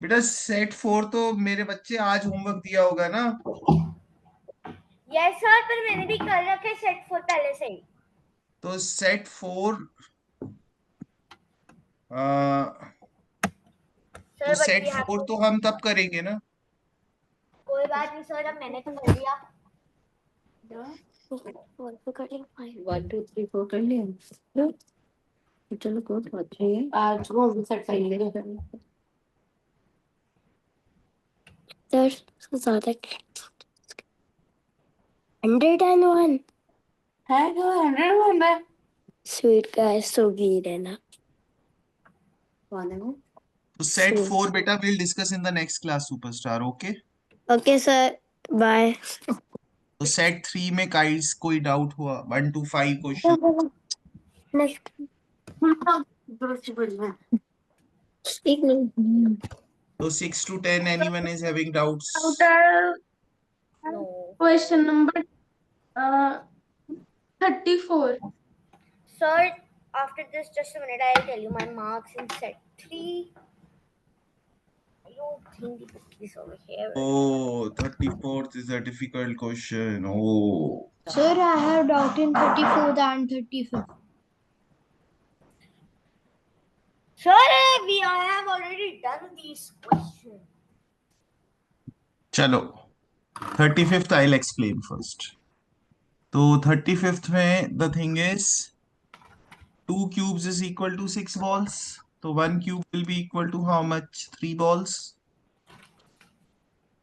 बेटा सेट 4 तो मेरे बच्चे आज होमवर्क दिया होगा ना। यस सर, पर मैंने भी कर रखे सेट 4 पहले से ही। तो सेट 4 तो sir but set we have 4 too. तो हम तब करेंगे ना। कोई बात नहीं सर, अब मैंने तो कर दिया। 1 2 3 4 कर लिया। चलो कोई बात नहीं है, आज वो भी सेट कर लेंगे। सर ज्यादा 101 है तो 101 है। स्वीट गाइस so weird है ना। कौन है वो? तो सेट 4 बेटा will discuss in the next class superstar. Okay okay sir, bye. तो सेट 3 में गाइस कोई डाउट हुआ 1 to 5 क्वेश्चन। नेक्स्ट एक मिनट। तो 6 to 10 anyone is having doubts? No Question number 34. sir, after this just a minute I'll tell you my marks in set 3. I don't think this over here. Oh, 34th is a difficult question. Oh, Sir, I have doubt in 34th and 35th. Sir, we have already done these questions. चलो 35th I'll explain first. तो 35th में the thing is 2 cubes is equal to 6 balls. So 1 cube will be equal to how much? 3 balls.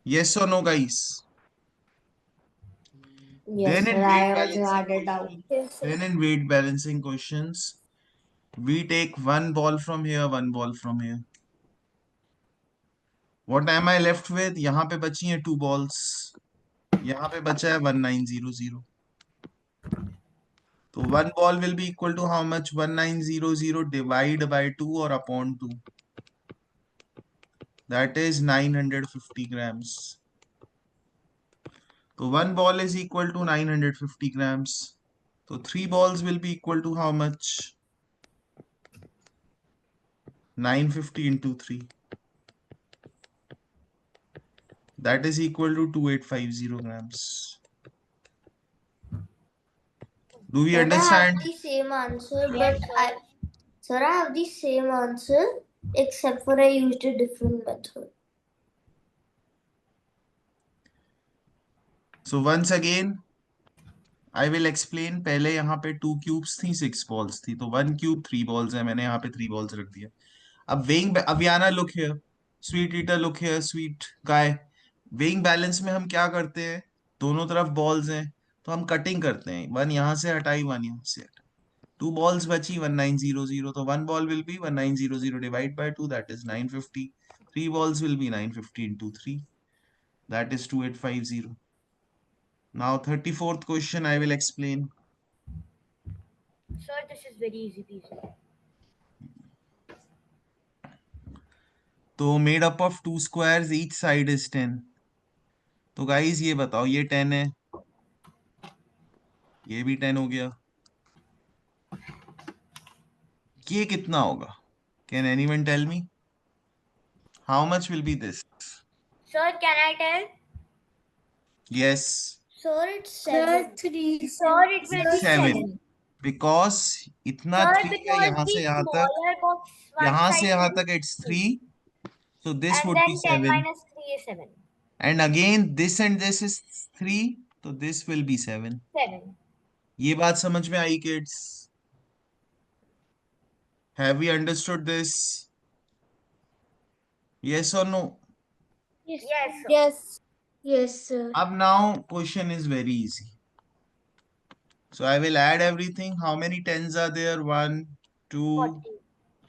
Yes or no, guys? Yes, Then in sir, I weight also balancing had a doubt. questions, Yes, sir. then in weight balancing questions, we take one ball from here, one ball from here. What am I left with? यहाँ पे बची हैं 2 balls. यहाँ पे बचा है 1900. तो 1 ball will be equal to how much? 1900 divide by 2 or upon 2. That is 950 grams. So 1 ball is equal to 950 grams. So 3 balls will be equal to how much? 950 into 3. That is equal to 2850 grams. Do we Sir, I have understand? the same answer, Yes, but sir. Sir, I have the same answer, except for I used a different method. So once again, I will explain. पहले यहाँ पे 2 cubes थी 6 balls थी तो 1 cube 3 balls है मैंने यहाँ पे 3 balls रख दिया. अब weighing अवियाना look here, sweet eater look here, sweet guy. weighing balance में हम क्या करते हैं? दोनों तरफ balls हैं तो हम cutting करते हैं. 1 यहाँ से हटाई 1 यहाँ से हटाई. 2 balls बची 1900 तो 1 ball will be 1900 divided by 2 that is 950. 3 balls will be 950 into 3 that is 2850. Now 34th question I will explain. Sir, this is very easy peasy. तो made up of 2 squares each side is 10. तो guys ये बताओ ये 10 है ये भी 10 हो गया ये कितना होगा? Can anyone tell me how much will be this? Sir, can I tell? Yes Sir, it's Sir, 7. 3. Sir, it will be 7 7. Because इतना Sir, 3 है because यहाँ the से यहाँ तक smaller box one यहाँ से side यहाँ will तक be it's 3. 3 so this And would be then 10 7 minus 3 is 7. and again this and this is 3 so this will be 7. 7. ये बात समझ में आई kids? Have we understood this? Yes और no? Yes, sir. Yes. Yes, sir. Up now question is very easy. So I will add everything. How many tens are there? 1, 2, 40.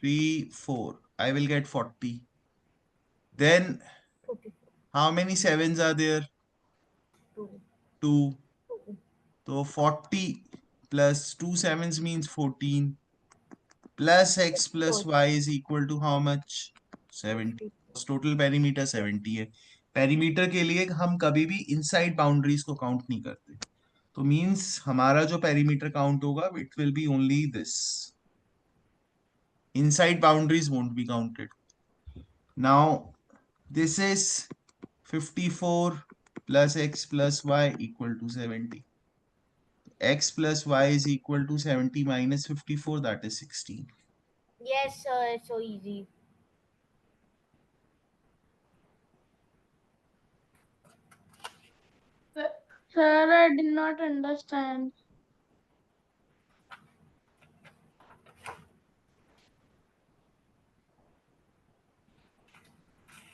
3, 4. I will get 40. Then 44. how many sevens are there? 2. 2. So 40 plus 2 sevens means 14. Plus x plus y is equal to how much? 70. Total perimeter 70 है. Perimeter के लिए हम कभी भी inside boundaries को count नहीं करते. तो मीन्स हमारा जो पेरीमीटर काउंट होगा it will be only this. Inside boundaries won't be counted. Now This is 54 plus x plus y equal to 70. X plus y is equal to 70 minus 54, that is 16. Yes, sir. It's so easy. Sir, I did not understand.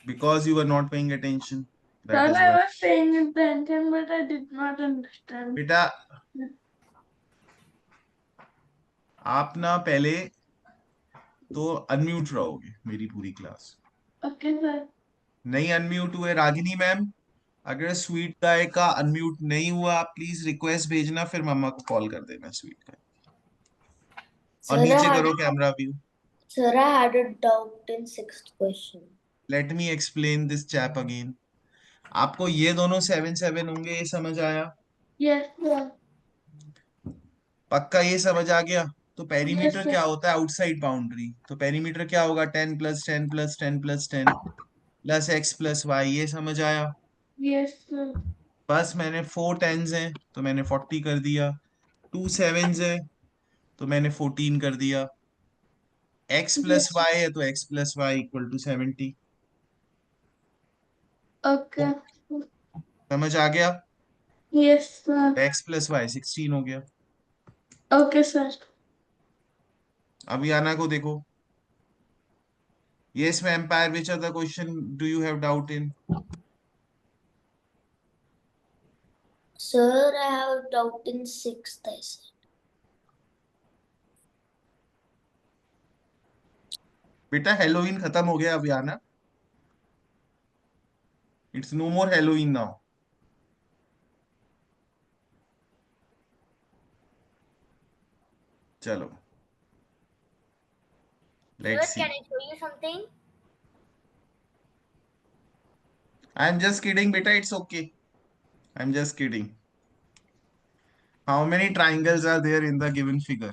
Because you were not paying attention. That Sir, is I why. was paying attention, but I did not understand. बेटा आप ना पहले तो unmute रहोगे मेरी पूरी class. Okay, sir. नहीं unmute हुए रागिनी मैम, अगर स्वीट गाय का अनम्यूट नहीं हुआ आप प्लीज रिक्वेस्ट भेजना, फिर मम्मा को कॉल कर देना स्वीट गाय. और Sir, I नीचे had, करो camera view. sir, I had a doubt in sixth question. Let me explain this chap again. आपको ये दोनों 7 7 होंगे, ये समझ आया? Yes, sir. पक्का ये समझ आ गया? तो Yes, पेरीमीटर sir. क्या होता है? Outside boundary. तो पेरीमीटर क्या होगा? 10 plus 10 plus 10 plus 10 plus x plus y. ये समझ आया? Yes, sir. बस मैंने 4 10s हैं तो मैंने 40 कर दिया, 2 7s है तो मैंने 14 कर दिया, x प्लस Yes. वाई है तो x plus y equal to 70. Okay. समझ आ गया? Yes, sir. x plus y 16 हो गया. Okay, sir. अभी आना को देखो. Yes, vampire. Which other question do you have doubt in? Sir, I have a doubt in sixth, I said. बेटा हेलोइन खत्म हो गया, अभी आना. It's no more Halloween now. चलो Sir, let's see. can I show you something? I am just kidding बेटा, it's okay. I am just kidding. How many triangles are there in the given figure?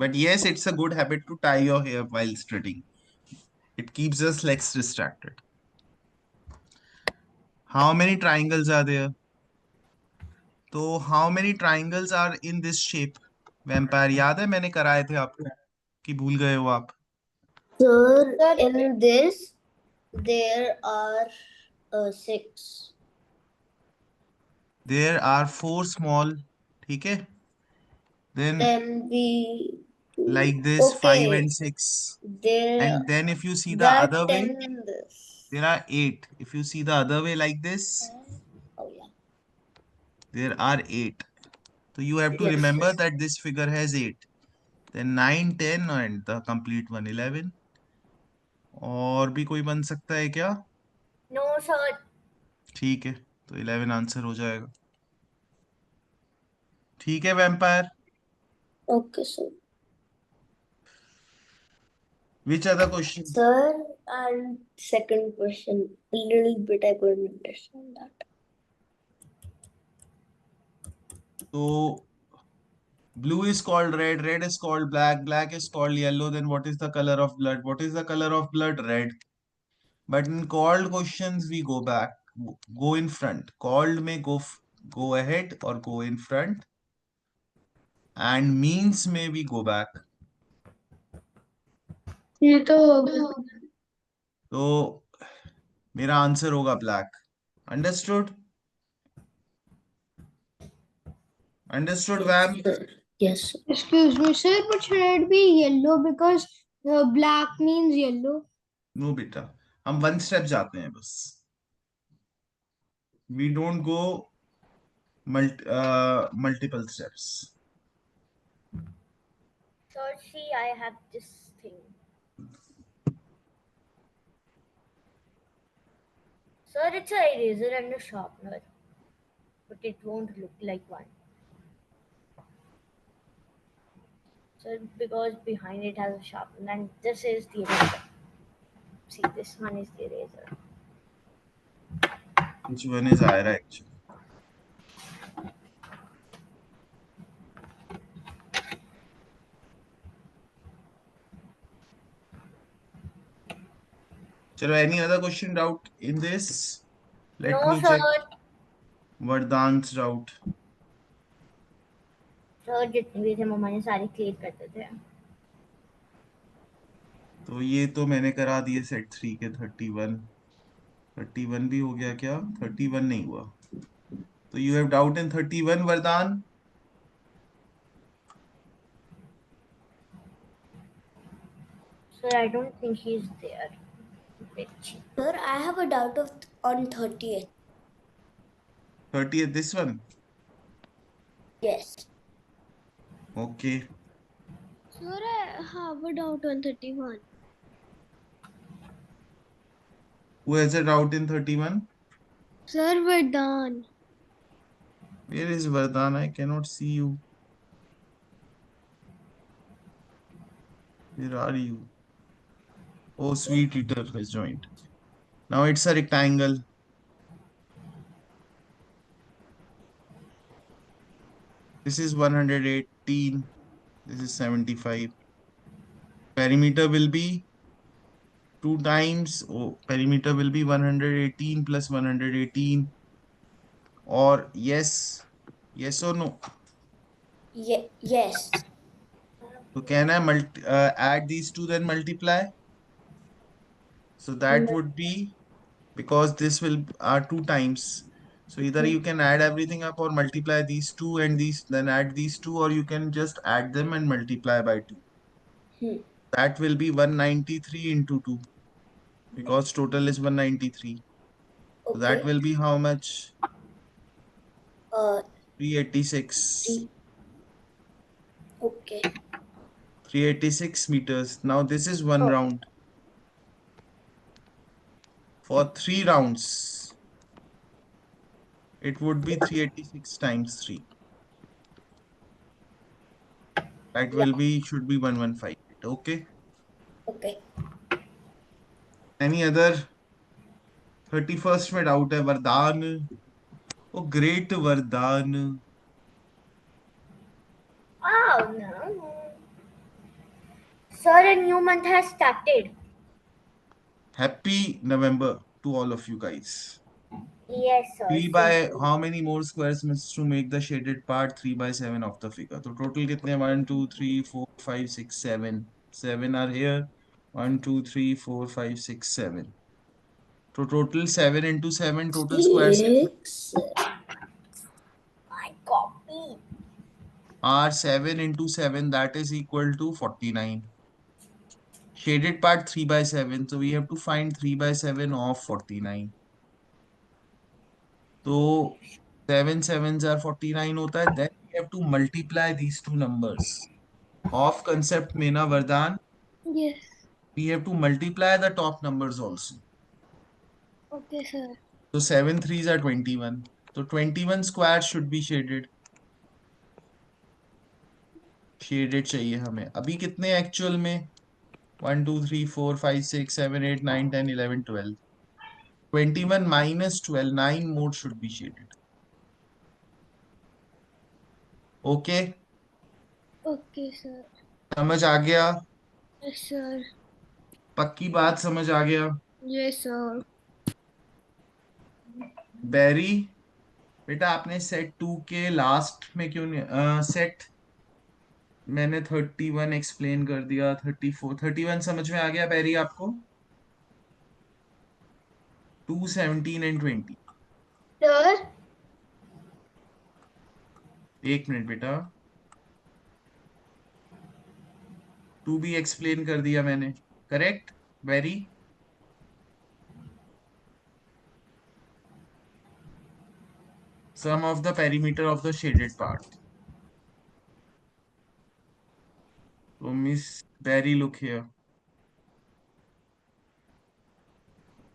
But yes, it's a good habit to tie your hair while studying. It keeps us less distracted. How many triangles are there? तो how many triangles are in this shape? Vampire, याद है मैंने कराए थे आपको कि भूल गए हो आप? Sir, in this, there are 6. There are 4 small, ठीक है? Then Then we like this, 5 okay. and 6. There And then if you see the that other way, 10 in this. there are 8. If you see the other way like this, Oh yeah. there are 8. So you have to Yes, remember yes. that this figure has 8. Then 9 10 and the complete one 11. और भी कोई बन सकता है क्या? No, sir. ठीक है, तो 11 आंसर हो जाएगा. ठीक है vampire. Okay, sir. Which other question? Sir, and second question, a little bit I couldn't understand that. So blue is called red, red is called black, black is called yellow. Then what is the color of blood? What is the color of blood? Red. But in called questions we go back, go in front. Called may go ahead or go in front, and means may we go back. ये तो हो गया. तो मेरा answer होगा black. Understood? Understood वैम? Sir, yes, sir. Excuse me, sir, but should it be yellow because black means yellow? No बेटा, हम वन स्टेप जाते हैं बस. We don't go multiple steps. Sir, see, I have this thing. Sir, it's a eraser and a sharpener, but it won't look like one. Sir, because behind it has a sharpener, and this is the eraser. See, this one is the eraser. Which one is Ira actually? चलो, any other question doubt in this? Let No, me sir. check Vardhan's doubt. Sir जितने भी थे मम्मा ने सारे clear करते थे. तो ये तो मैंने करा दिए सेट 3 के 31 भी हो गया क्या? 31 नहीं हुआ. तो you have doubt in 31, Vardhan? Sir, I don't think he's there. Bitch. Sir, I have a doubt on 30th. 30th, this one? Yes. Okay. Sir, I have a doubt on 31. Who has a doubt in 31? Sir, we're done. Where is Vardhan? I cannot see you. Where are you? Oh, Sweet Eater has joined. Now it's a rectangle. This is 118. This is 75. Perimeter will be 2 times. Oh, perimeter will be 118 plus 118. Or yes. Yes or no? Yes. So can I add these two then multiply? So that No. would be, because this will are 2 times. So either you can add everything up or multiply these two and these, then add these two, or you can just add them and multiply by 2. Hmm. That will be 193 into 2, because total is 193. So that Okay. will be how much? 386. Three. Okay. 386 meters. Now this is one Oh. round. For 3 rounds, it would be 386 times 3. That Yeah. will be, should be 115. Okay. Okay. Any other? 31st में doubt है. वरदान. ओ great वरदान. Oh no. Sir, a new month has started. Happy November to all of you guys. Yes, sir. 3 Same by to you. how many more squares must to make the shaded part? 3 by 7 of the figure. So total कितने? 1 2 3 4 5 6 7. 7 are here. 1 2 3 4 5 6 7. So total 7 into 7 total squares 6. My copy. are 7 into 7, that is equal to 49. Shaded part 3 by 7. So we have to find 3 by 7 of 49. So 7 sevens are 49 होता है. Then we have to multiply these two numbers. Of concept में ना वरदान, Yes. we have to multiply the top numbers also. Okay, sir. So 7 threes are 21. So 21 squares should be shaded. Shaded चाहिए हमें. अभी कितने actual में? 1 2 3 4 5 6 7 8 9 10 11 12. 21 minus 12, 9 more should be shaded. Okay. Okay, sir. समझ आ गया? Yes, sir. पक्की बात समझ आ गया? Yes, sir. बैरी, बेटा आपने सेट 2 के लास्ट में क्यों नहीं सेट, मैंने 31 एक्सप्लेन कर दिया. 34 31 समझ में आ गया बैरी आपको? 2 17 एंड 20. Sir? एक मिनट बेटा. 2 भी एक्सप्लेन कर दिया मैंने. करेक्ट बैरी? Sum of the perimeter of the shaded part. So Miss Barry, look here.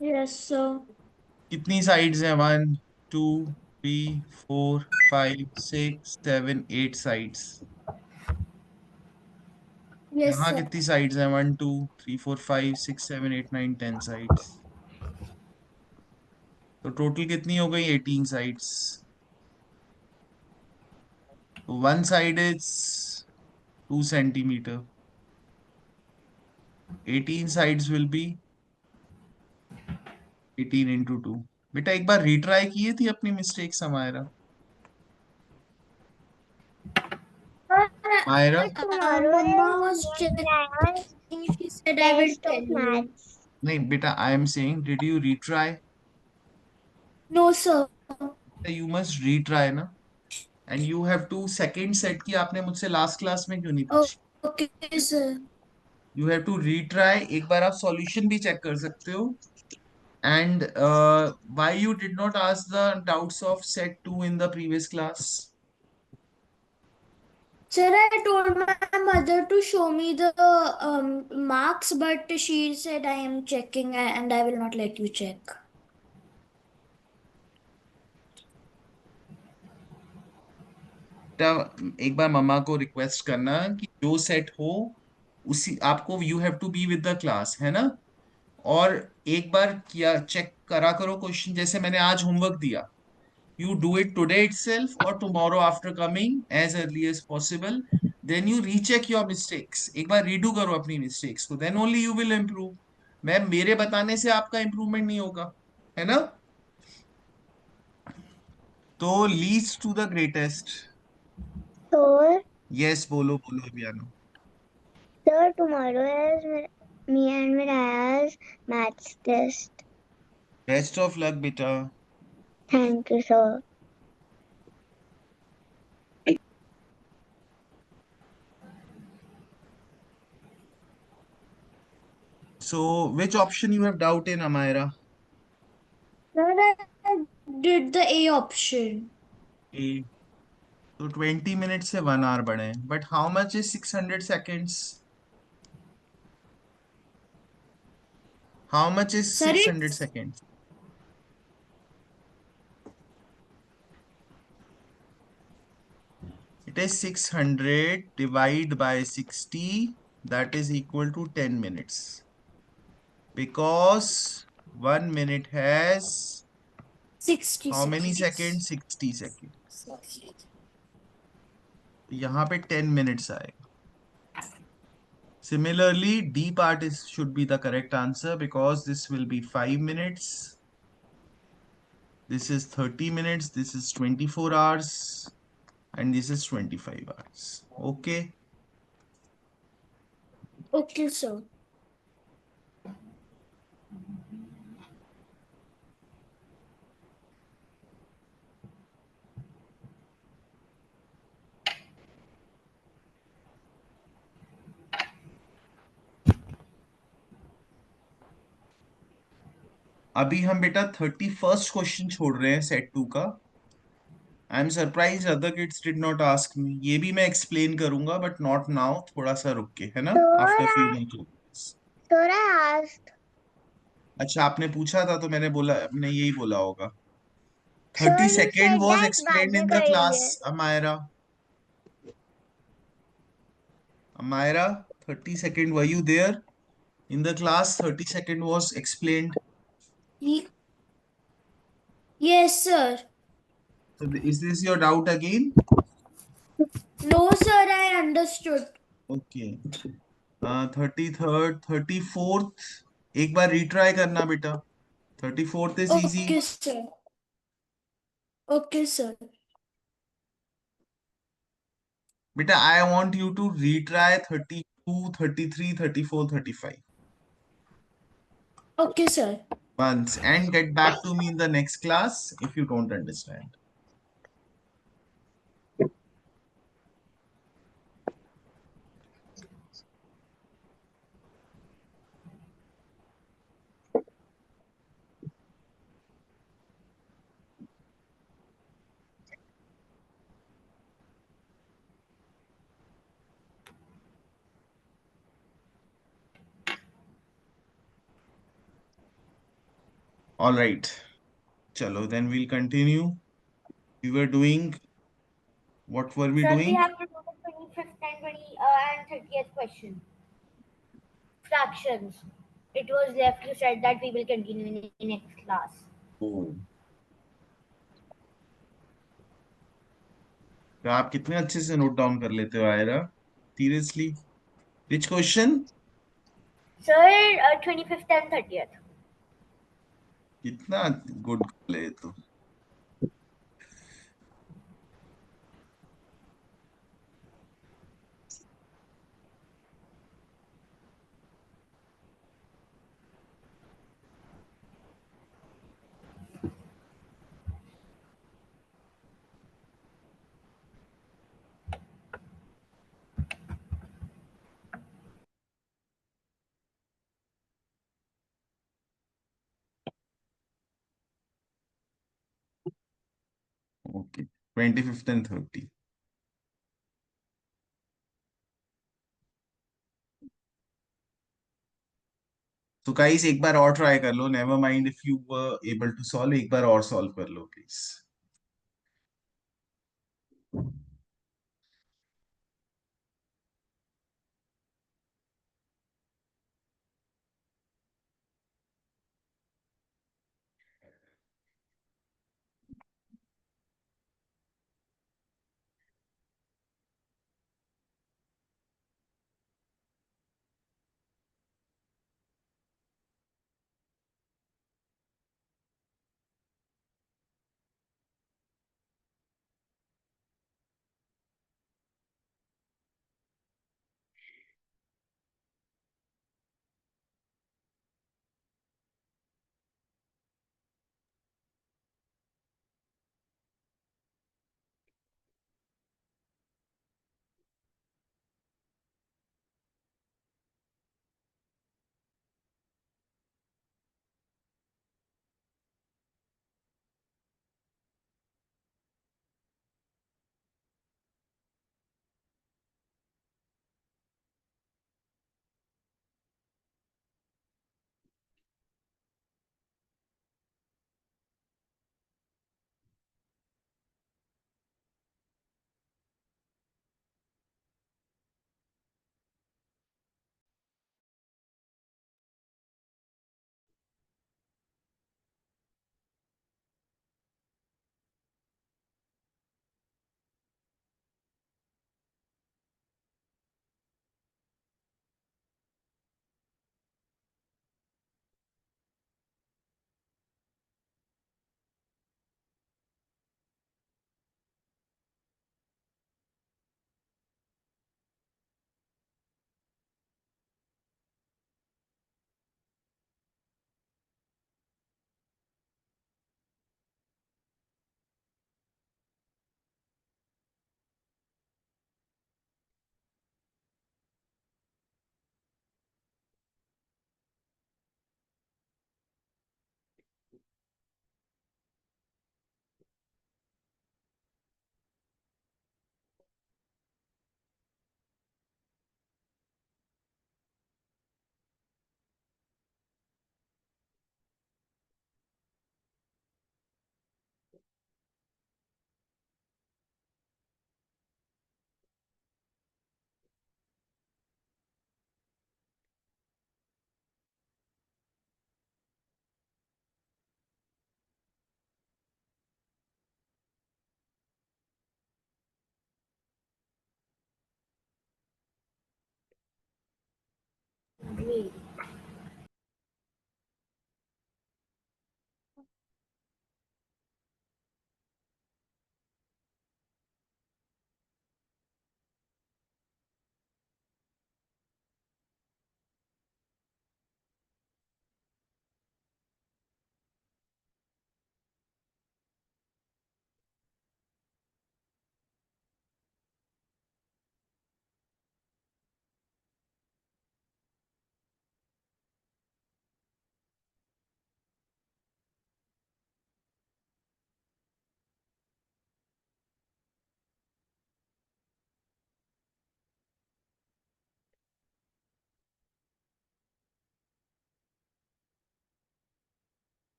Yes, sir. कितनी sides हैं? 1 2 3 4 5 6 7 8 sides. Yes, यहाँ sir. कितनी sides हैं? 1 2 3 4 5 6 7 8 9 10 sides. तो टोटल कितनी हो गई? 18 sides. One side is 2 centimeter. 18 sides will be 18 into 2। बेटा एक बार रीट्राई किए थी अपनी मिस्टेक्स हमारा? Myra Tomorrow Mama is was Maya's checking. She said, I will test tell of you. maths. नहीं बेटा, I am saying did you retry? No, sir. You must retry ना। And you have to second set की आपने मुझसे last class में क्यों नहीं Oh, पूछी? okay, sir. You have to retry. एक बार आप सॉल्यूशन भी चेक कर सकते हो। And why you did not ask the doubts of set 2 in the previous class? Sir, I told my mother to show me the marks, but she said I am checking and I will not let you check. एक बार मम्मा को request करना कि जो set हो उसी आपको, you have to be with the class, है ना? और एक बार किया चेक करा करो क्वेश्चन, जैसे मैंने आज होमवर्क दिया, you do it today itself or tomorrow after coming as early as possible, then you recheck your mistakes, एक बार रीडू करो अपनी मिस्टेक्स को, then only you will improve। Ma'am मेरे बताने से आपका इंप्रूवमेंट नहीं होगा, है ना? तो leads to the greatest. So, yes बोलो बोलो अभियानो। sir, tomorrow is me and Maya's maths test. Best of luck बेटा। Thank you, sir. So which option you have doubt in, Amaira? Sir, I did the A option. A। तो 20 minute से 1 hour बढ़े, but how much is 600 seconds? How much is Sir, 600 it's seconds? It is 600 divided by 60, that is equal to 10 minutes. Because 1 minute has 60 how many seconds. seconds? 60 seconds. यहाँ पे 10 minutes आएगा। Similarly, D part should be the correct answer because this will be 5 minutes. This is 30 minutes. This is 24 hours. And this is 25 hours. Okay. Okay, sir. अभी हम बेटा 31st question छोड़ रहे हैं set 2 का। I am surprise other kids did not ask me. ये भी मैं एक्सप्लेन करूंगा बट नॉट नाउ, थोड़ा सा रुक के, है ना? After few more class. Sir, I asked. अच्छा आपने पूछा था तो मैंने बोला, मैंने यही बोला होगा। Sir, 30 you second said was that बाद एक्सप्लेन्ड में इन द क्लास। करेंगे. Amayra, Amayra, 30 second, were you there in the class? 30 second was explained. Ye- Yes, sir. So is this your doubt again? No, sir, I understood. Okay. 33rd, 34th, एक बार retry करना बेटा। 34th is easy. Okay, sir. Okay, sir. बेटा I want you to retry 32, 33, 34, 35 Okay, sir. once and get back to me in the next class if you don't understand. All right. Chalo, then we'll continue. We were doing, what were we Sir, we doing? have to do the 25th and 30th question. Fractions. It was left, you said that we will continue in the next class. Oh. तो आप कितने अच्छे से note down कर लेते हो Aayra, seriously. Which question? Sir, 25th and 30th. इतना good girl है ये तो। Okay, 25th and 30। तो गाइस एक बार और ट्राई कर लो, never mind if you were able to solve, एक बार और सॉल्व कर लो please.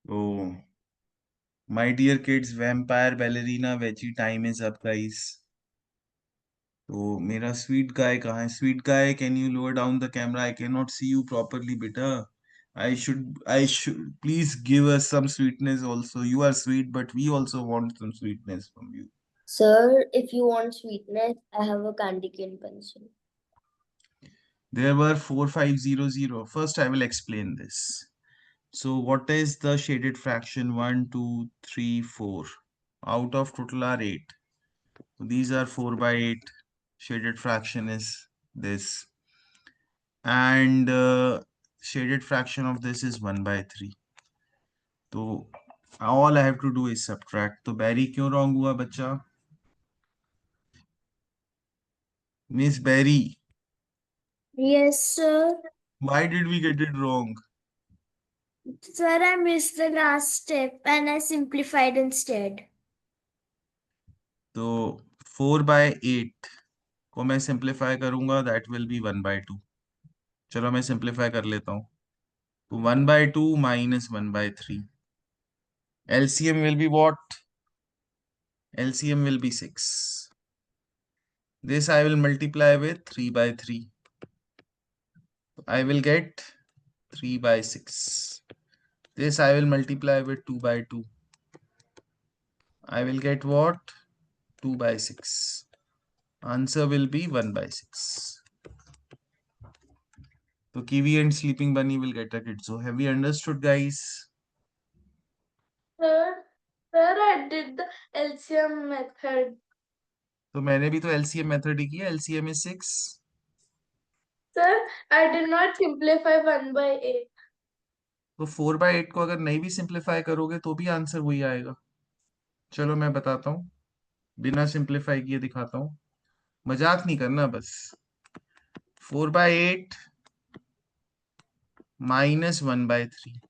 Oh, my dear kids, vampire ballerina veggie time is up, guys. तो मेरा स्वीट गाय कहाँ है? Sweet guy, can you lower down the camera? I can not see you properly बेटा. I should please give us some sweetness also. You are sweet, but we also want some sweetness from you. Sir, if you want sweetness, I have a candy cane pencil. There were 4500. First, I will explain this. So, what is the shaded fraction? 1, 2, 3, 4. Out of total are 8. So these are 4 by 8. Shaded fraction is this. And shaded fraction of this is 1 by 3. So all I have to do is subtract. तो Barry क्यों wrong हुआ बच्चा? Miss Barry, Yes, sir. why did we get it wrong? Sir, I missed the last step and I simplified instead. तो 4 by 8 को मैं simplify करूंगा, that will be 1 by 2. चलो मैं simplify कर लेता हूँ. तो 1 by 2 minus 1 by 3. LCM will be what? LCM will be 6. This I will multiply with 3 by 3. I will get 3 by 6. This I will multiply with 2 by 2. I will get what? 2 by 6. Answer will be 1 by 6. So Kiwi and Sleeping Bunny will get a kid. So have we understood, guys? Sir, I did the LCM method. तो मैंने भी तो LCM method ही किया. LCM is 6. Sir, I did not simplify 1 by 8. तो 4 by 8 को अगर नहीं भी सिंप्लीफाई करोगे तो भी आंसर वही आएगा. चलो मैं बताता हूँ, बिना सिंप्लीफाई किए दिखाता हूँ. मजाक नहीं करना बस. 4 by 8 minus 1 by 3.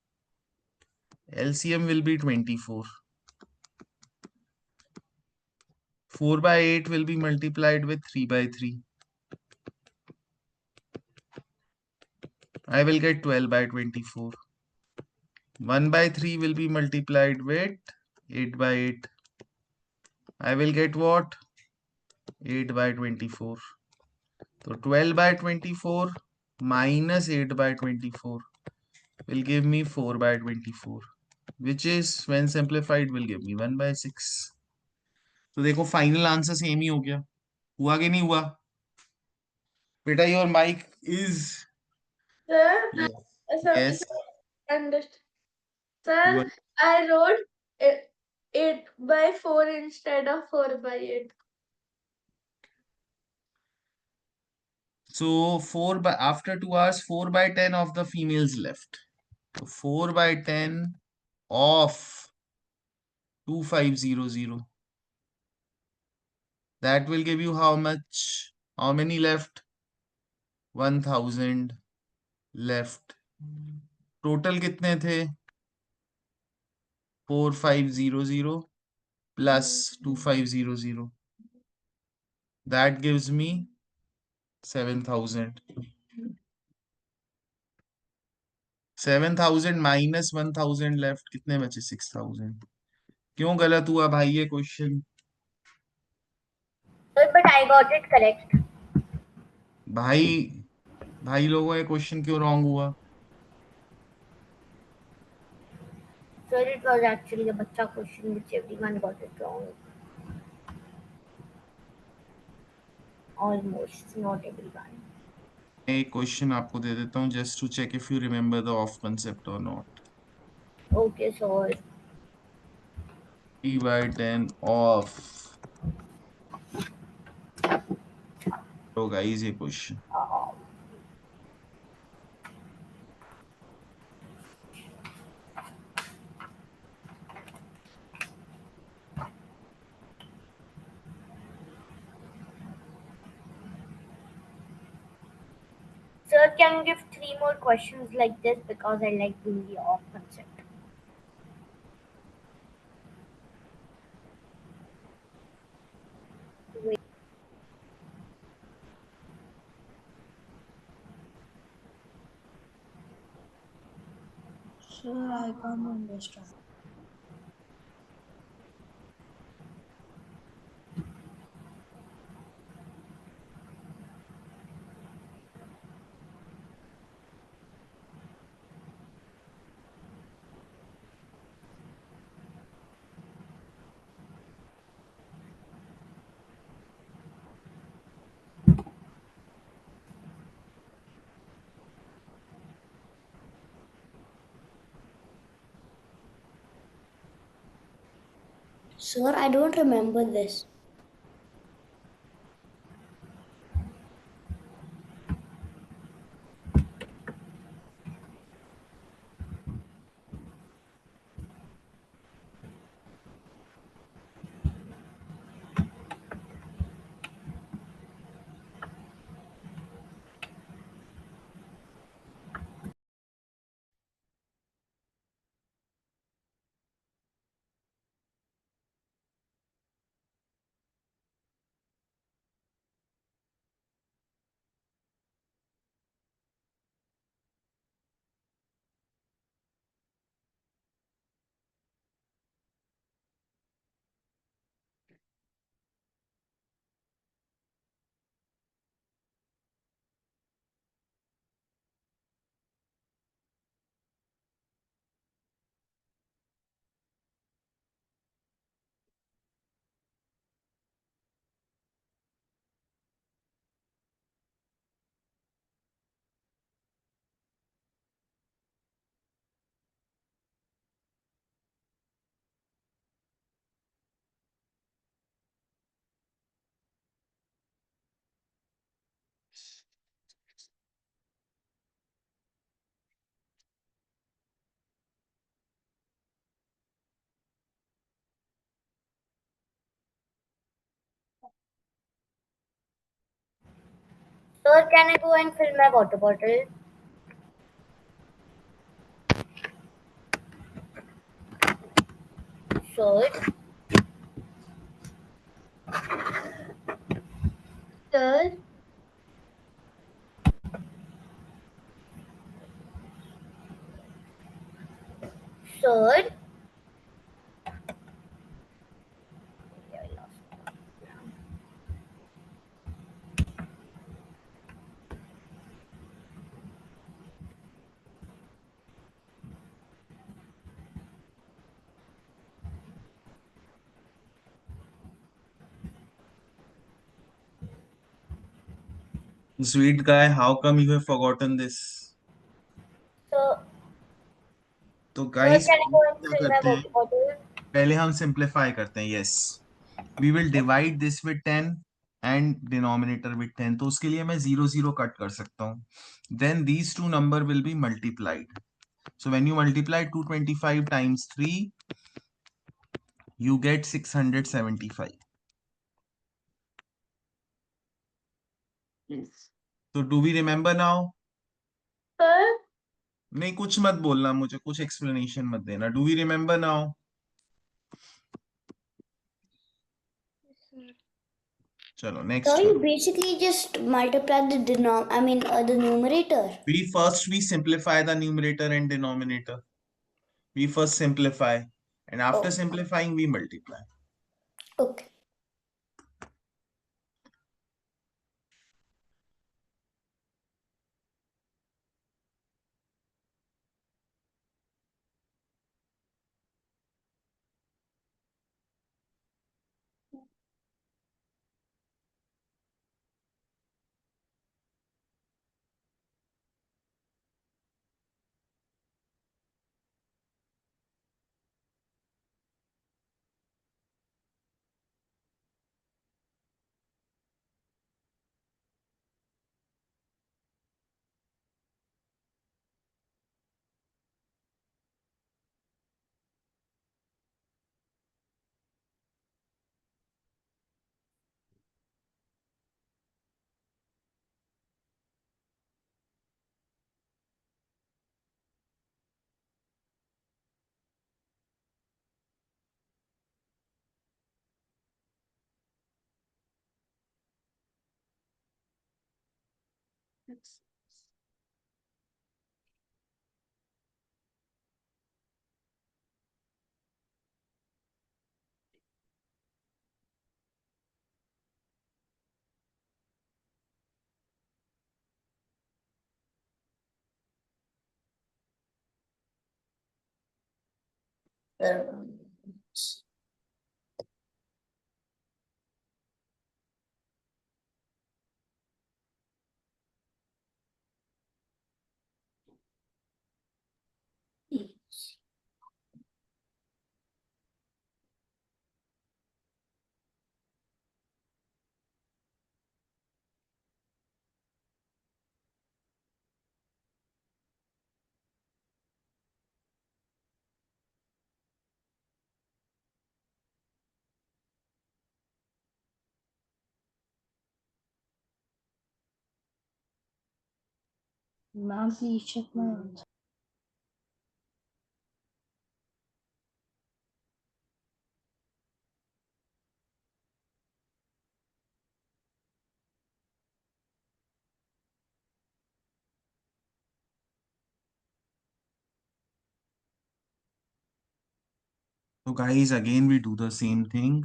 LCM will be 24. 4 by 8 will be multiplied with 3 by 3. I will get 12 by 24. 1 by 3 will be multiplied with 8 by 8. I will get what? 8 by 24. So 12 by 24 minus 8 by 24 will give me 4 by 24, which is when simplified will give me 1 by 6. तो देखो final answer same ही हो गया. हुआ कि नहीं हुआ? बेटा your mic is. Sir, Yes. understand. Sir, I wrote 8 by 4 instead of 4 by 8. So 4 by, after 2 hours, 4 by 10 of the females left. So 4 by 10 of 2500. That will give you how much? How many left? 1000 left. Total कितने थे? 4500 plus 2500. That gives me 7000. 7000 minus 1000 left. कितने बचे? 6000. क्यों गलत हुआ भाई ये question? But I got it correct. भाई लोगों ये क्वेश्चन क्यों रॉन्ग हुआ? Sir, it was actually a bacha question which everyone got it wrong. Almost, not everyone. मैं एक क्वेश्चन आपको दे देता हूँ just to check if you remember the of concept और not. Okay, sir. 3 by 10 of. तो guys ये question Sir, can you give 3 more questions like this because I like doing the off concept. Wait. Sir, I can't understand. Sir, I don't remember this. Sir, can I go and fill my water bottle? Sir, Sir, sir. Sweet guy, how come you have forgotten this? Sir, तो sir, guys can I go and क्या fill my करते हैं, water bottle? पहले हम simplify करते हैं. Yes, we will divide this with 10 and denominator with 10. तो उसके लिए मैं 0 0 कट कर सकता हूँ. Then these two number will be multiplied. So when you multiply 225 times 3, you get 675. yes. So do we remember now? Sir, नहीं, कुछ मत बोलना, मुझे कुछ एक्सप्लेनेशन मत देना. Do we remember now? चलो So नेक्स्ट you करो. basically just multiply the numerator. We simplify the numerator and denominator. We first simplify, and after Oh, simplifying we multiply. okay. Ma'am, please check my answer. तो guys again we do the same thing.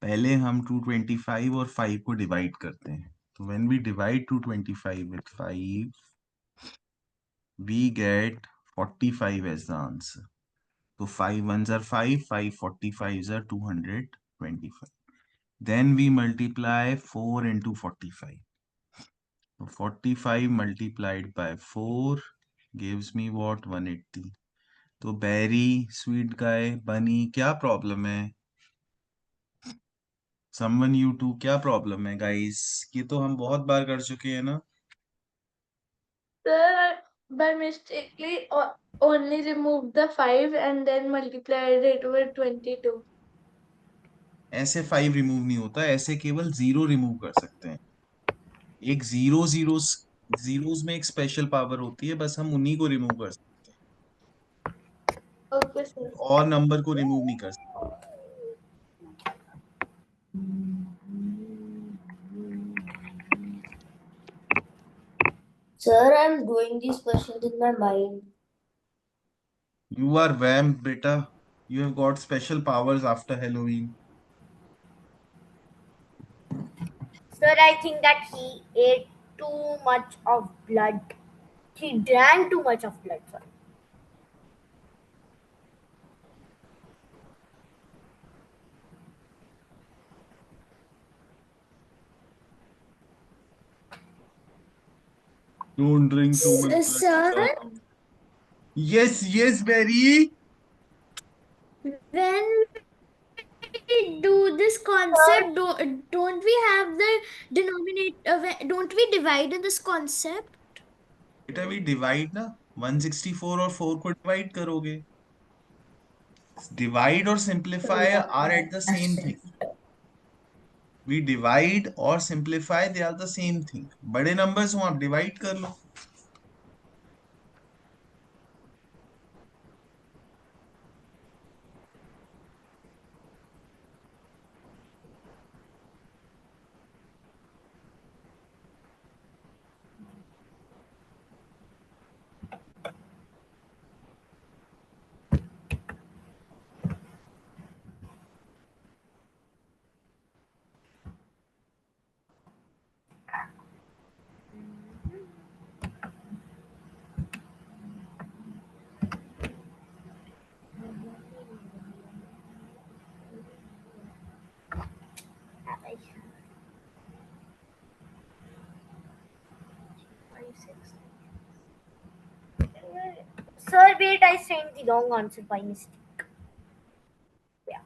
पहले हम 225 और 5 को divide करते हैं. तो when we divide 225 with 5 we get 45 as the answer. So 5 ones are 5, 5 45s are 225. Then we multiply 4 into 45. So 45 multiplied by 4 gives me what? 180. तो बैरी, sweet guy, बनी, क्या प्रॉब्लम है? समवन यू टू, क्या problem है guys? ये तो हम बहुत बार कर चुके हैं ना. Sir, by mistakenly only removed the 5 and then multiplied it with 22. ऐसे 5 रिमूव नहीं होता, ऐसे केवल 0 रिमूव कर सकते हैं. एक जीरोस में एक स्पेशल पावर होती है, बस हम उन्हीं को रिमूव कर सकते Okay, sir. हैं, और नंबर को रिमूव नहीं कर सकते. Sir, I'm doing these questions in my mind. You are vamp, beta. You have got special powers after Halloween. Sir, I think that he ate too much of blood. He drank too much of blood, sir. Don't drink too much blood, Sir, beta. Yes, Barry. when we do this concept, don't we have the denominator? Don't we divide in this concept? बेटा भी divide ना, 164 और 4 को divide करोगे. Divide और simplify are at the same thing. We divide और simplify, they are the same thing. बड़े numbers हो आप डिवाइड कर लो. Sir, wait, I sent the wrong answer by mistake. Yeah.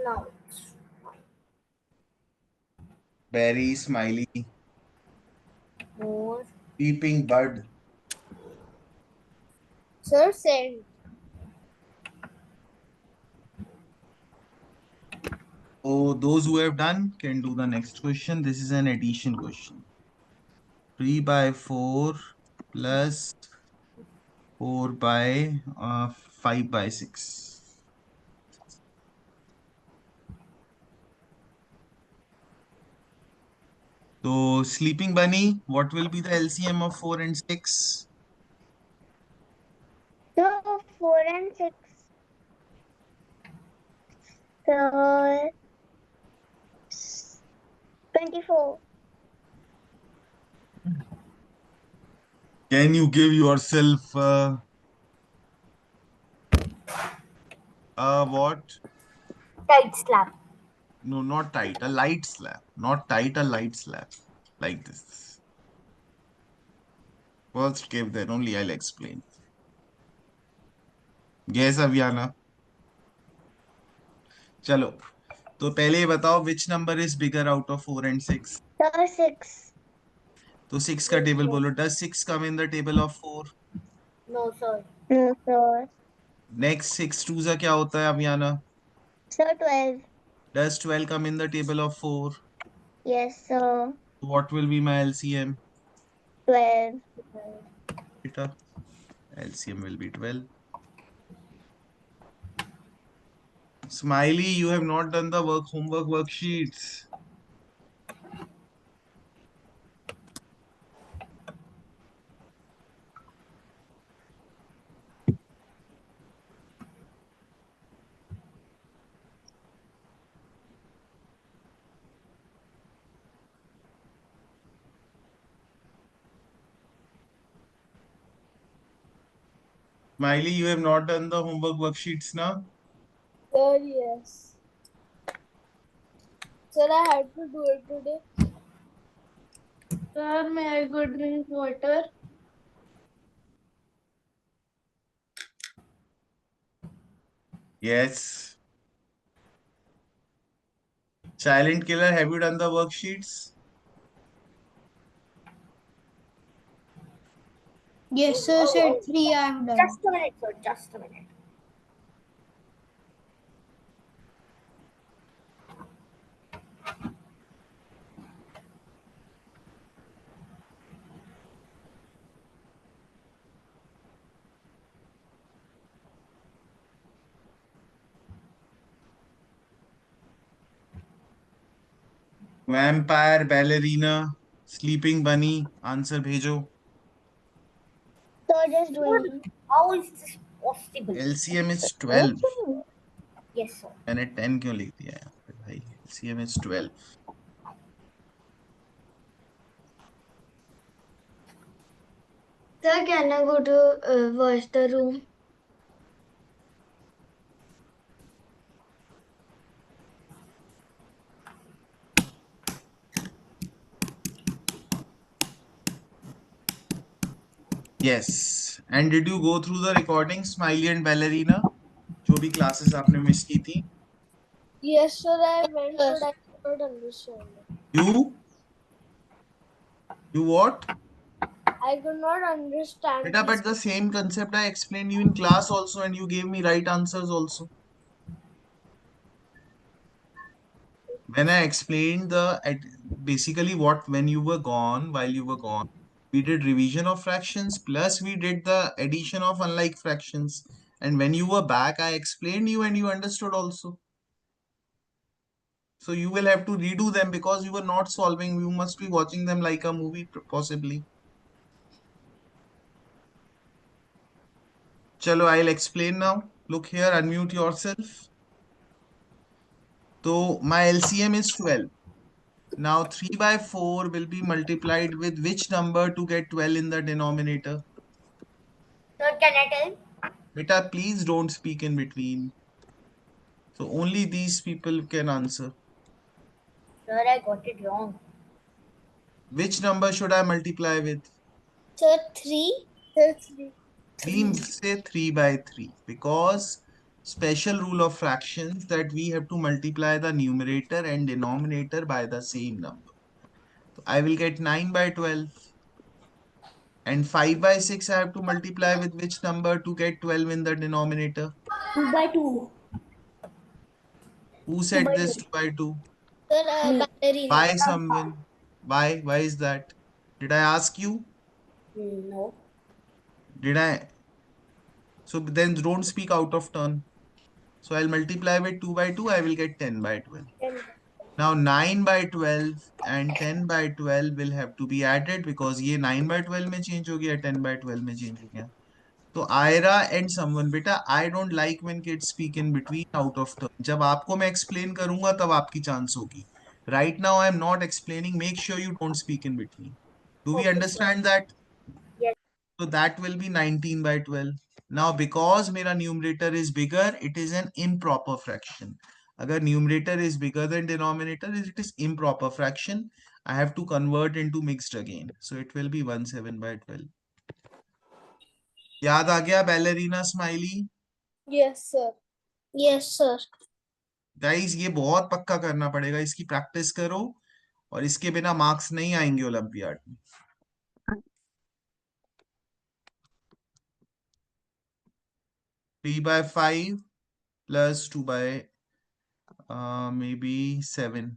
Now it's fine. Barry, smiley, More. peeping bud. Sir, send. So those who have done can do the next question. This is an addition question. 3 by 4 plus 4 by 5 by 6. So sleeping bunny, what will be the LCM of 4 and 6? So 4 and 6. So 24. Can you give yourself What? Tight slap. No, not tight. A light slap. Not tight, a light slap. Like this. First give, then only I'll explain. Yes, Aviana. चलो तो पहले ये बताओ which number is bigger out of 4 and 6? Sir, 6. तो 6 का table बोलो. Does 6 come in the table of 4? No, sir. No, sir. Next 6 twos क्या होता है अभियाना? Sir, 12. Does 12 come in the table of 4? Yes, sir. What will be my LCM? 12. Beta, LCM will be 12. Smiley, you have not done the homework worksheets. Smiley, you have not done the homework worksheets now? Sir, yes. Sir, I had to do it today. Sir, may I go drink water? Yes. Silent Killer, have you done the worksheets? Yes, sir. Set 3 I have done. Just a minute, sir. Just a minute. Vampire, ballerina, sleeping bunny, answer भेजो. Sir, just doing it. How is this possible? LCM is 12. Yes, sir. मैंने 10 क्यों लिख दिया यहाँ पे भाई? LCM is 12. Sir, can I go to wash the room? Yes. And did you go through the recording, Smiley and Ballerina? जो भी classes आपने miss की थी? Yes, sir, I went, but I could not understand it. You what? I could not understand Beta, but the same concept I explained you in class also, and you gave me right answers also. When I explained basically when you were gone, while you were gone, we did revision of fractions plus we did the addition of unlike fractions. And when you were back, I explained you and you understood also. So you will have to redo them because you were not solving. You must be watching them like a movie possibly. Chalo, I'll explain now. Look here, unmute yourself. So my LCM is 12. Now 3 by 4 will be multiplied with which number to get 12 in the denominator? Sir, can I tell? Beta, please don't speak in between. So only these people can answer. Sir, I got it wrong. Which number should I multiply with? Sir, 3. Sir, 3. We say 3 by 3 because special rule of fractions that we have to multiply the numerator and denominator by the same number. So I will get 9 by 12. And 5 by 6 I have to multiply with which number to get 12 in the denominator? 2 by 2. Who said this 2 by 2? Sir, ballerina. Why someone? Why? Why is that? Did I ask you? No. Did I? So then don't speak out of turn. So I'll multiply with 2 by 2. I will get 10 by 12. Now 9 by 12 and 10 by 12 will have to be added because ये 9 by 12 में change हो गया, 10 by 12 में change हो गया. तो Ira and someone, बेटा, I don't like when kids speak in between out of turn. जब आपको मैं explain करूंगा तब आपकी chance होगी. Right now I am not explaining. Make sure you don't speak in between. Do we Okay, understand that? Yes. So that will be 19 by 12. Now because मेरा numerator is bigger, it is an improper fraction. अगर numerator is bigger than denominator, it is improper fraction. I have to convert into mixed again. So it will be 17/12. याद आ गया ballerina smiley? Yes, sir. Yes, sir. Guys ये बहुत पक्का करना पड़ेगा, इसकी practice करो और इसके बिना मार्क्स नहीं आएंगे ओलंपियाड में. 3/5 plus 2 by maybe 7.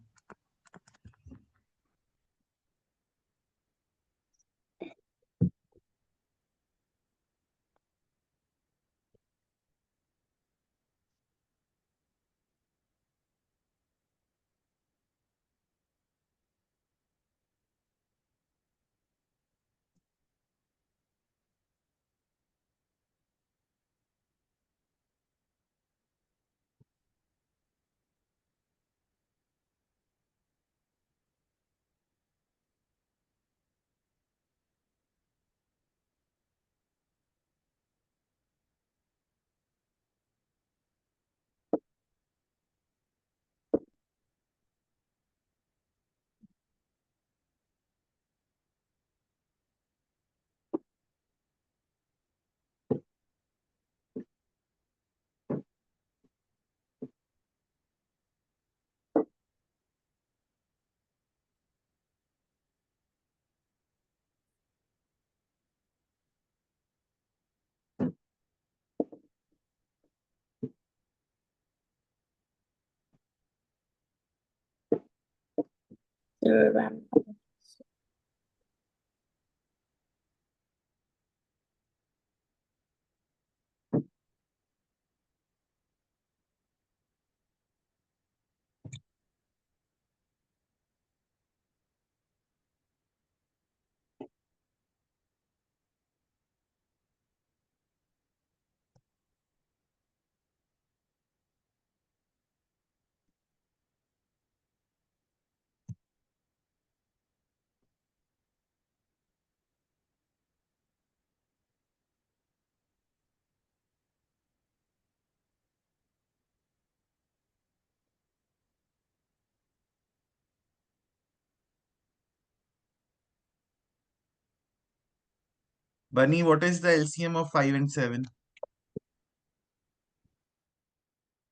Bunny, what is the LCM of 5 and 7?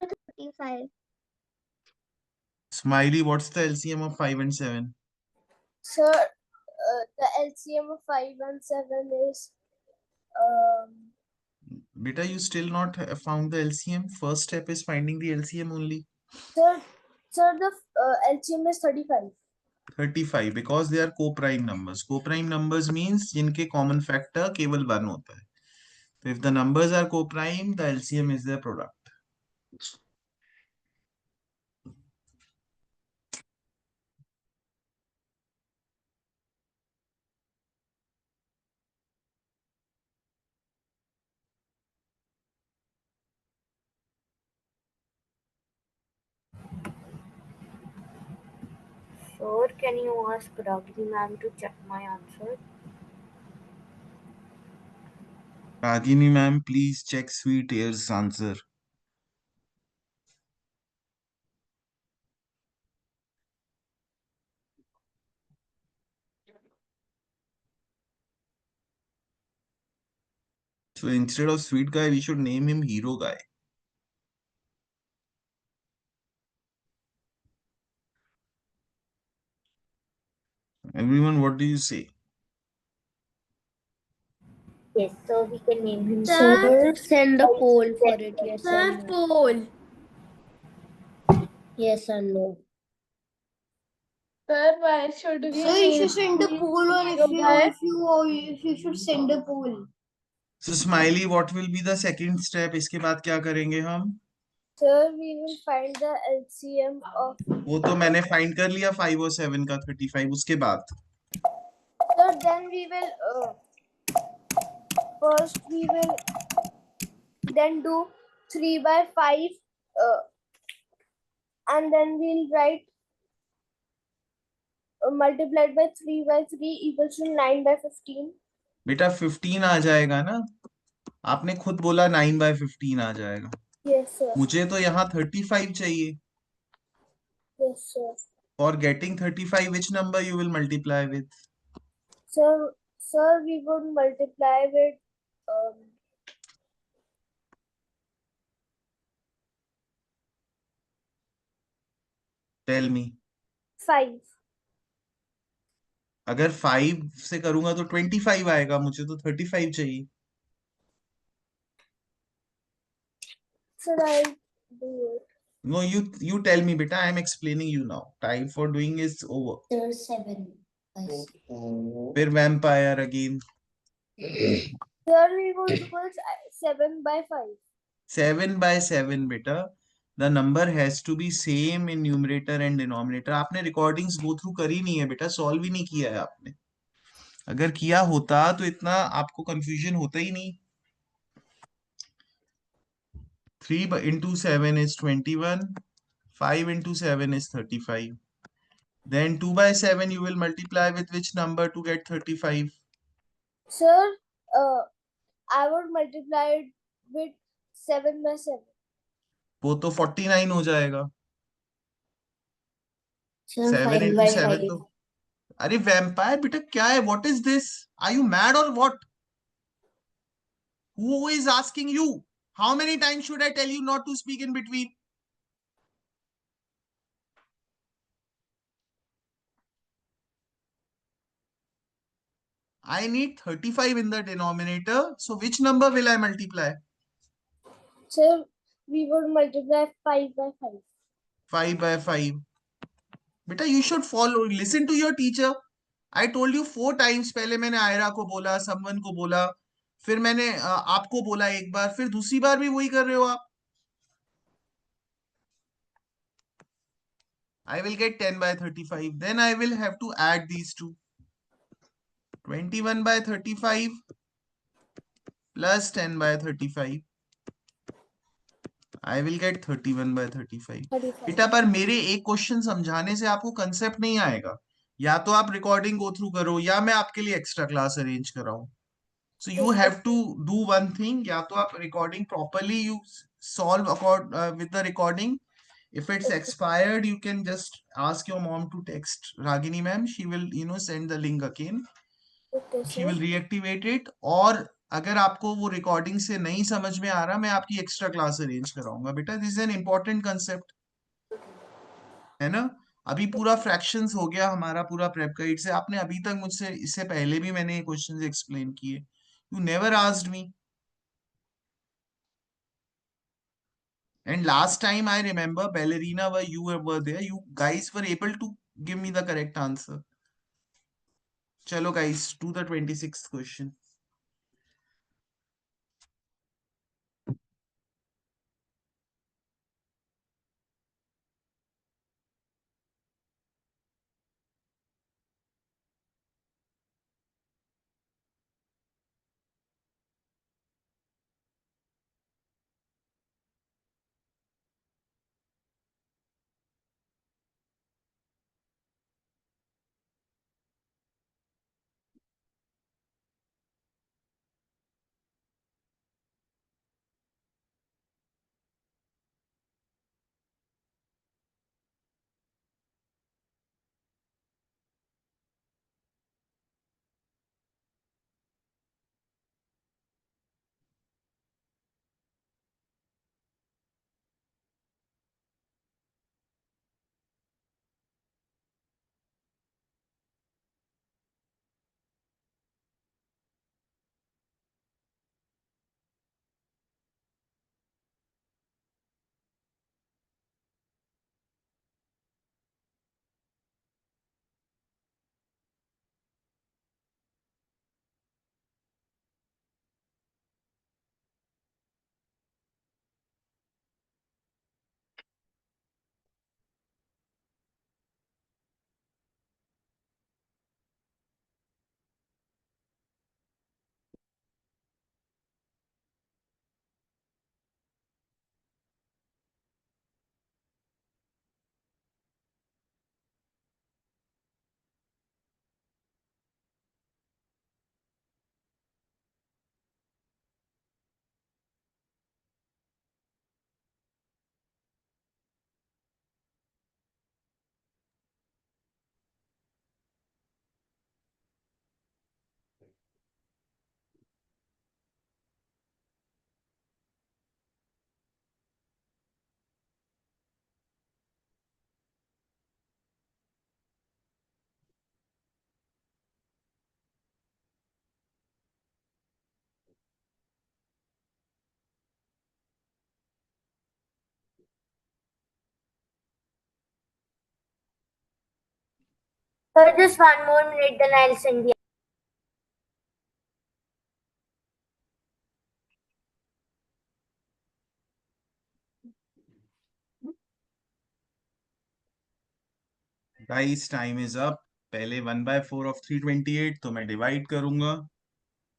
35. Smiley, what's the LCM of 5 and 7? Sir, the LCM of 5 and 7 is Beta, you still not found the LCM? First step is finding the LCM only. sir, the LCM is 35. 35 because they are co-prime numbers. Co-prime numbers means जिनके common factor केवल 1 होता है. So if the numbers are co-prime, the LCM is their product. Sir, can you ask Ragini ma'am to check my answer? Ragini ma'am, please check Sweet Air's answer. So instead of Sweet Guy, we should name him Hero Guy. Everyone, what do you say? Yes, so we can name him Sir, Send a poll for it. Yes or sir, no. poll. Yes or no. Sir, why should we So you should name send a him poll, or Hero Guy? if you should send a poll. So Smiley, what will be the second step? इसके बाद क्या करेंगे हम? Sir, we will find the LCM of. वो तो मैंने find कर लिया 5 और 7 का 35. उसके बाद Sir, then we will first we will then do 3 by 5 and then we'll write multiplied by 3 by 3 equals to 9 by 15. बेटा 15 आ जाएगा ना. आपने खुद बोला 9/15 आ जाएगा, Yes, sir. मुझे तो यहाँ 35 चाहिए. Yes, sir. For getting 35, which number you will multiply with? Sir, we would multiply with um, Tell me. 5. अगर 5 से करूंगा तो 25 आएगा, मुझे तो 35 चाहिए. Sir, I'll do it. No, you tell me, beta. I am explaining you now. Time for doing is over. Sir, 7. फिर vampire again. Sir, we would do it 7/5. 7/7, beta. The number has to be same in numerator and denominator. आपने recordings go through करी नहीं है बेटा, solve ही नहीं किया है आपने. अगर किया होता तो इतना आपको confusion होता ही नहीं. 3 into 7 is 21. 5 into 7 is 35. Then 2/7 you will multiply with which number to get 35? Sir, I would multiply it with 7/7. वो तो 49 हो जाएगा. Sir, 7 5 into by 7 5. तो. अरे वैम्पायर बेटा क्या है? What is this? Are you mad or what? Who is asking you? How many times should I tell you not to speak in between? I need 35 in the denominator. So which number will I multiply? Sir, we would multiply 5/5. 5/5. बेटा you should follow. Listen to your teacher. I told you 4 times. पहले मैंने आयरा को बोला, someone को बोला, फिर मैंने आपको बोला एक बार, फिर दूसरी बार भी वही कर रहे हो आप. I will get 10/35. Then I will have to add these two. 21/35 plus 10/35. I will get 31/35. 35. बेटा पर मेरे एक क्वेश्चन समझाने से आपको कंसेप्ट नहीं आएगा. या तो आप रिकॉर्डिंग गो थ्रू करो या मैं आपके लिए एक्स्ट्रा क्लास अरेंज कराऊं. So you Okay. have to do one thing. या तो आप recording properly, you solve with the recording. If it's expired, you can just ask your mom to text Ragini ma'am. She will, send the link again. Okay, She sir. will reactivate it. और अगर आपको वो recording से नहीं समझ में आ रहा, मैं आपकी extra class arrange कराऊंगा बेटा. This is an important concept. है ना? अभी पूरा fractions हो गया हमारा पूरा prep guide से. आपने अभी तक मुझसे इससे पहले भी मैंने क्वेश्चंस एक्सप्लेन किए. You never asked me. And last time I remember, Ballerina, you were there. You guys were able to give me the correct answer. Chalo guys, to the 26th question. Sir, just 1 more minute, then I'll send the. Guys, time is up. पहले 1/4 of 328 तो मैं divide करूंगा.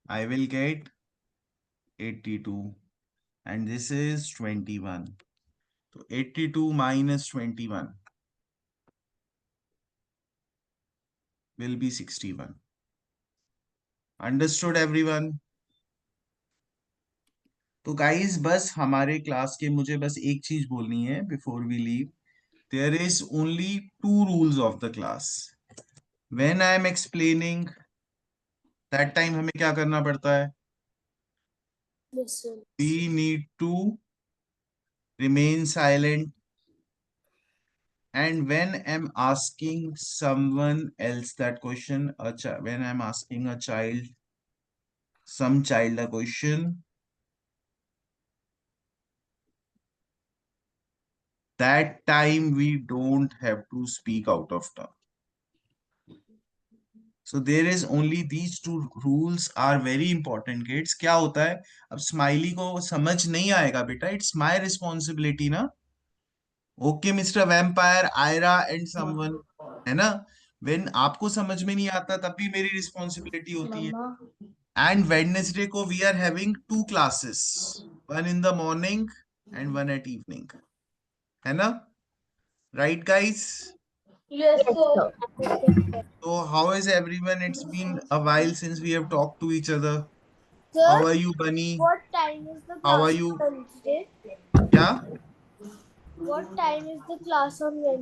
I will get 82 and this is 21. So 82 minus 21 will be 61. Understood everyone? तो guys बस हमारे class के मुझे बस एक चीज बोलनी है before we leave. There is only 2 rules of the class. When I am explaining, that time हमें क्या करना पड़ता है? Listen. We need to remain silent. And when I'm asking someone else that question, when I'm asking a child, some child a question, that time we don't have to speak out of turn. So there is only these 2 rules are very important kids. क्या होता है अब smiley को समझ नहीं आएगा बेटा, it's my responsibility ना. Okay mister vampire, Aayra and someone, है ना. व्हेन आपको समझ में नहीं आता तब भी मेरी रिस्पॉन्सिबिलिटी होती है. एंड वेडनेसडे को we are having 2 classes, one in the morning and one at evening, है ना. Right guys? Yes, sir. So how is everyone? It's been a while since we have talked to each other. Sir, How are you, Bunny? what time is the How are class you? on Wednesday? क्या? What time is the class on Wednesday?